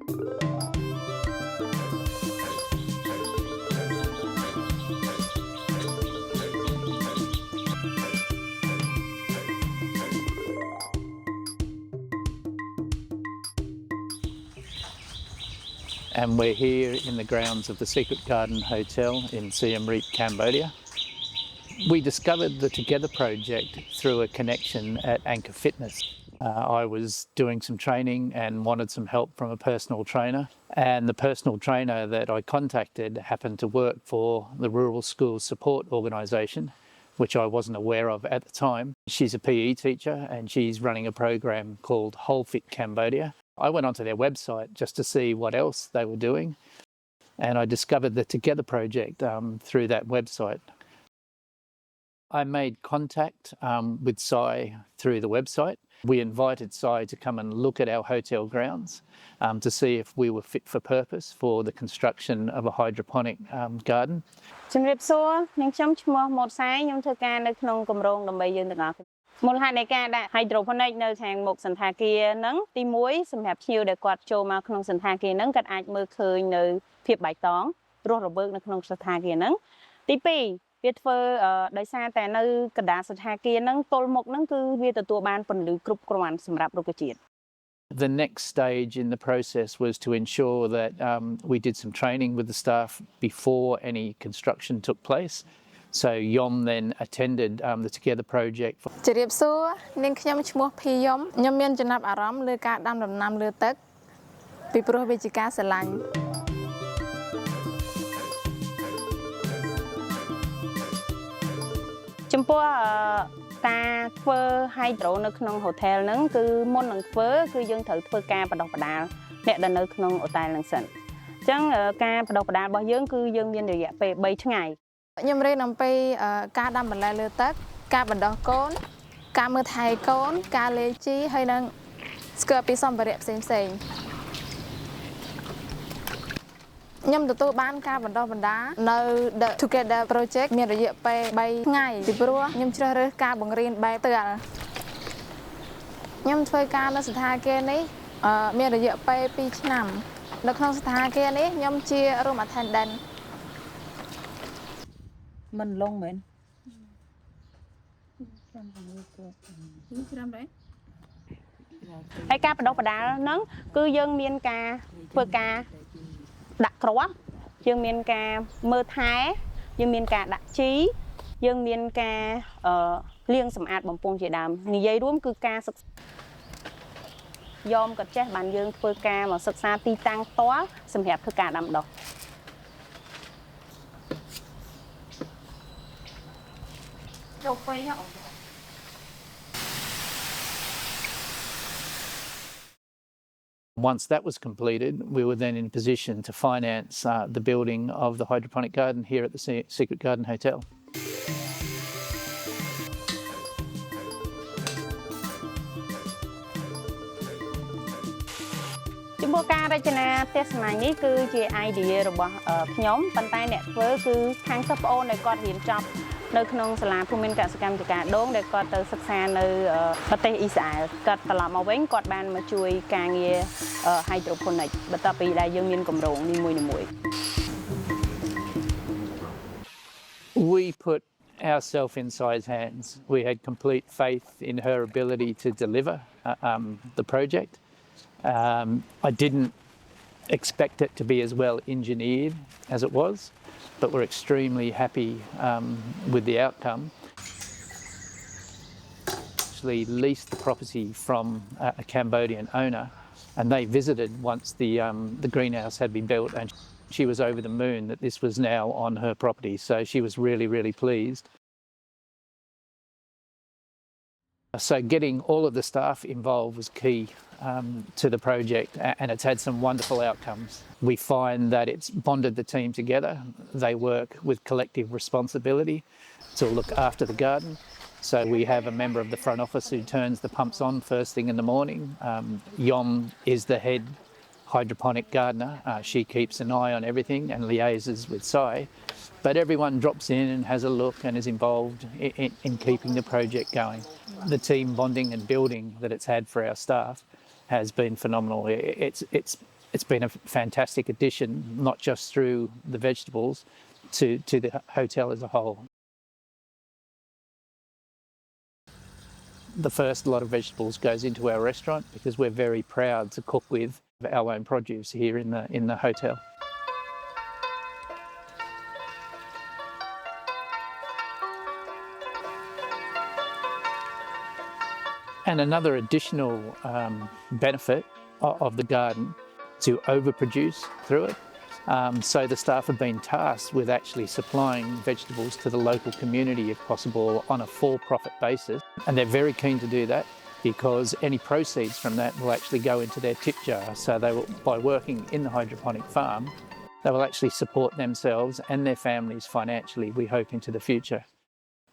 And we're here in the grounds of the Secret Garden Hotel in Siem Reap, Cambodia. We discovered the Together project through a connection at Anchor Fitness. I was doing some training and wanted some help from a personal trainer, and the personal trainer that I contacted happened to work for the Rural Schools Support Organisation, which I wasn't aware of at the time. She's a PE teacher and she's running a program called Whole Fit Cambodia. I went onto their website just to see what else they were doing, and I discovered the Together project through that website. I made contact with Sai through the website. We invited Sai to come and look at our hotel grounds to see if we were fit for purpose for the construction of a hydroponic garden. ជំរាបសួរនាងខ្ញុំឈ្មោះម៉ូតសែងខ្ញុំធ្វើការនៅក្នុងគម្រោងដើម្បីយើងទាំងអស់មូលហេតុនៃការដាក់ hydroponic នៅខាងមុខសន្តាគារហ្នឹងទី1សម្រាប់ភ្ញៀវដែលគាត់ចូលមកក្នុងសន្តាគារហ្នឹងគាត់អាចមើលឃើញនៅភាពបៃតងរស់រវើកនៅក្នុងសន្តាគារហ្នឹងទី2វាធ្វើដោយសារតែនៅកណ្ដាលសន្តាគារហ្នឹងទល់មុខហ្នឹងគឺវាទទួលបានពន្លឺគ្រប់គ្រាន់សម្រាប់រុក្ខជាតិ The next stage in the process was to ensure that we did some training with the staff before any construction took place. So Yom then attended the Together project. ជម្រាបសួរនាងខ្ញុំឈ្មោះភីយំខ្ញុំមានចំណាប់អារម្មណ៍លើការដាំដំណាំលើទឹកពីព្រោះវាជាការស្រឡាញ់ ចំពោះការធ្វើ hydro នៅក្នុង hotel ហ្នឹងគឺមុននឹងធ្វើគឺយើងត្រូវធ្វើការបដិបដាលអ្នកដែលនៅក្នុង hotel ហ្នឹងសិនអញ្ចឹងការបដិបដាលរបស់យើងគឺយើងមានរយៈពេល3ថ្ងៃខ្ញុំរៀនអំពីការដាំបន្លែលើទឹកការបណ្ដុះកូនការមើលថែកូនការលេងជីហើយនឹងស្គាល់ពីសម្ភារៈផ្សេងៗខ្ញុំទទួលបានការបណ្ដុះបណ្ដាលនៅ The Together project មានរយៈពេល3ថ្ងៃពីព្រោះខ្ញុំជ្រើសរើសការបង្រៀនបែបផ្ទាល់ខ្ញុំធ្វើការនៅសន្តាគារនេះមានរយៈពេល2ឆ្នាំនៅក្នុងសន្តាគារនេះខ្ញុំជា room attendant មិនឡងមែនហើយការបដិបដាលហ្នឹងគឺយើងមានការធ្វើការដាក់គ្រាប់យើងមានការមើលថែយើងមានការដាក់ជីយើងមានការលាងសម្អាតបំពង់ជាដើមនិយាយរួមគឺការសិក្សាយមក៏ចេះបានយើងធ្វើការមកសិក្សាទីតាំងផ្ទាល់សម្រាប់ធ្វើការដាំដុះ Once that was completed, we were then in position to finance the building of the hydroponic garden here at the Secret Garden Hotel. ចំពោះការរចនាផ្ទះស្នានេះគឺជា idea របស់ខ្ញុំប៉ុន្តែអ្នកធ្វើគឺខាងសិស្សប្អូនដែលគាត់រៀនចប់នៅក្នុងសាលាភូមិន្ទកសិកម្មចការដូងដែលគាត់ទៅសិក្សានៅប្រទេសអ៊ីស្រាអែលគាត់ត្រឡប់មកវិញគាត់បានមកជួយការងារ hydroponic បន្ទាប់ពីដែលយើងមានគម្រោងនីមួយៗ We put ourselves in Sai's hands. We had complete faith in her ability to deliver the project. I didn't expect it to be as well engineered as it was, but we're extremely happy with the outcome. Actually leased the property from a Cambodian owner, and they visited once the greenhouse had been built, and she was over the moon that this was now on her property, so she was really, really pleased. So getting all of the staff involved was key to the project, and it's had some wonderful outcomes. We find that it's bonded the team together. They work with collective responsibility to look after the garden. So we have a member of the front office who turns the pumps on first thing in the morning. Yom is the head hydroponic gardener. She keeps an eye on everything and liaises with Sai. But everyone drops in and has a look and is involved in keeping the project going. The team bonding and building that it's had for our staff has been phenomenal. It's been a fantastic addition, not just through the vegetables, to the hotel as a whole. The first lot of vegetables goes into our restaurant because we're very proud to cook with our own produce here in the hotel. And another additional benefit of the garden to overproduce through it. So the staff have been tasked with actually supplying vegetables to the local community if possible on a for-profit basis. And they're very keen to do that because any proceeds from that will actually go into their tip jar. So they will, by working in the hydroponic farm, they will actually support themselves and their families financially, we hope, into the future.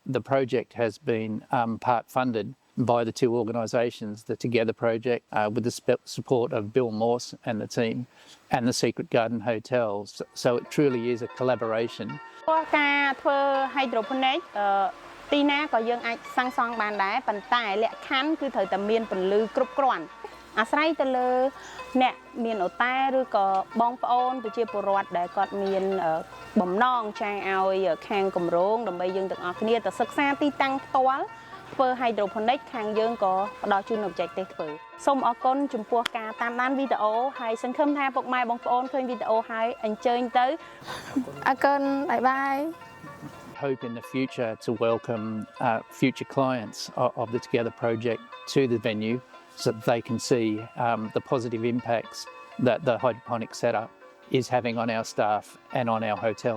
The project has been part funded by the two organisations, the Together Project, with the support of Bill Morse and the team, and the Secret Garden Hotels. So it truly is a collaboration. ការធ្វើ hydroponic ទីណាក៏យើងអាចសាងសង់បានដែរប៉ុន្តែលក្ខខណ្ឌគឺត្រូវតែមានពន្លឺគ្រប់គ្រាន់អាស្រ័យទៅលើអ្នកមានអូតែឬក៏បងប្អូនប្រជាពលរដ្ឋដែលគាត់មានបំណងចង់ឲ្យខាងគម្រោងដើម្បីយើងទាំងអស់គ្នាទៅសិក្សាទីតាំងផ្ទាល់ធ្វើ hydroponic ខាងយើងក៏ផ្ដល់ជូននៅបច្ចេកទេសធ្វើសូមអរគុណចំពោះការតាមដានវីដេអូហើយសង្ឃឹមថាពុកម៉ែបងប្អូនឃើញវីដេអូហើយអញ្ជើញទៅអរគុណបាយបាយ Hope in the future to welcome future clients of the Together Project to the venue so that they can see the positive impacts that the hydroponic setup is having on our staff and on our hotel.